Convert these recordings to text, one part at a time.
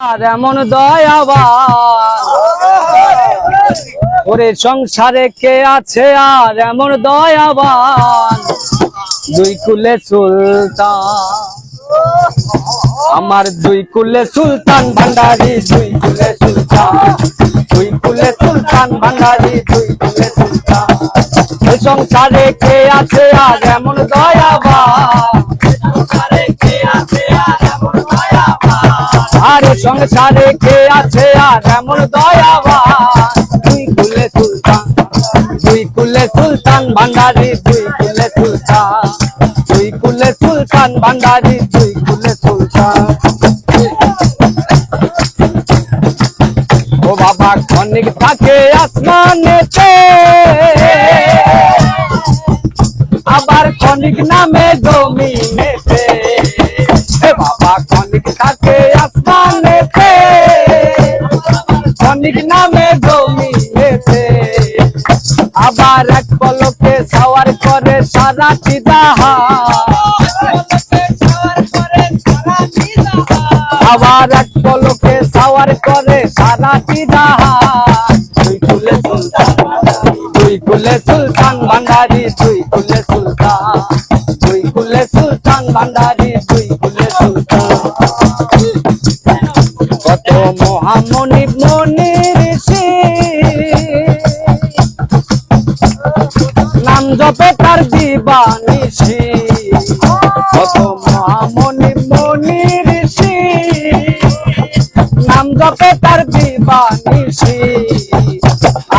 আর এমন দয়াবান ওরে সংসারে কে আছে আর এমন দয়াবান দুই কুলে সুলতান আমার দুই কুলে সুলতান ভান্ডারি দুই কুলে সুলতান দুই কুলে সুলতান ভান্ডারি দুই কুলে সুলতান এই সংসারে কে আছে আর এমন দয়াবান আরে সংসারে কে আছে আর এমন দয়াবান দুই কুলে সুলতান দুই কুলে সুলতান ভান্ডারি দুই কুলে সুলতান দুই কুলে সুলতান ভান্ডারি দুই কুলে সুলতান ও বাবা ক্ষণিক থাকে আসমানেতে আবার ক্ষণিক নামে জমিনেতে বাবা ক্ষণিক থাকে আসমানেতে ক্ষণিক নামে জমিনেতে আবার এক পলকে সাওয়ার করে সারাটি আবার এক পলকে সাওয়ার করে সারাটি দুই কুলে সুলতান দুই কুলে সুলতান ভান্ডারি দুই কুলে সুলতান দুই কুলে সুলতান ভান্ডারি দুই কুলে সুলতান কত মহামণি মনি ঋষি নাম জপে তার দিবানিশি কত মহামণি মনি ঋষি নাম জপে তার দিবানিশি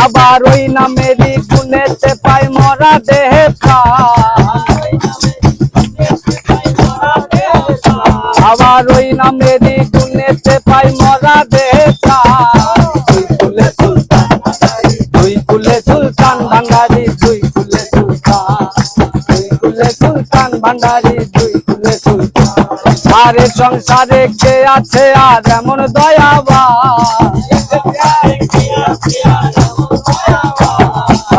আবার ওই নামেরই গুণেতে পাই মরা দেহে প্রাণ আবার ওই নামেরই গুণেতে পাই মরা দেহে প্রাণ দুই কুলে সুলতান দুই কুলে সুলতান ভান্ডারি দুই কুলে সুলতান দুই কুলে সুলতান ভান্ডারি দুই কুলে সুলতান আরে সংসারে কে আছে আর এমন দয়াবান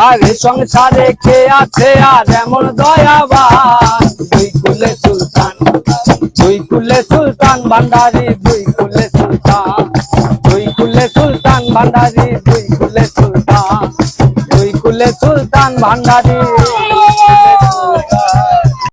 আরে সংসারে কে আছে আর এমন দয়াবান দুই কুলে সুলতান দুই কুলে সুলতান ভান্ডারি দুই কুলে সুলতান দুই কুলে সুলতান ভান্ডারি দুই কুলে সুলতান দুই কুলে সুলতান ভান্ডারি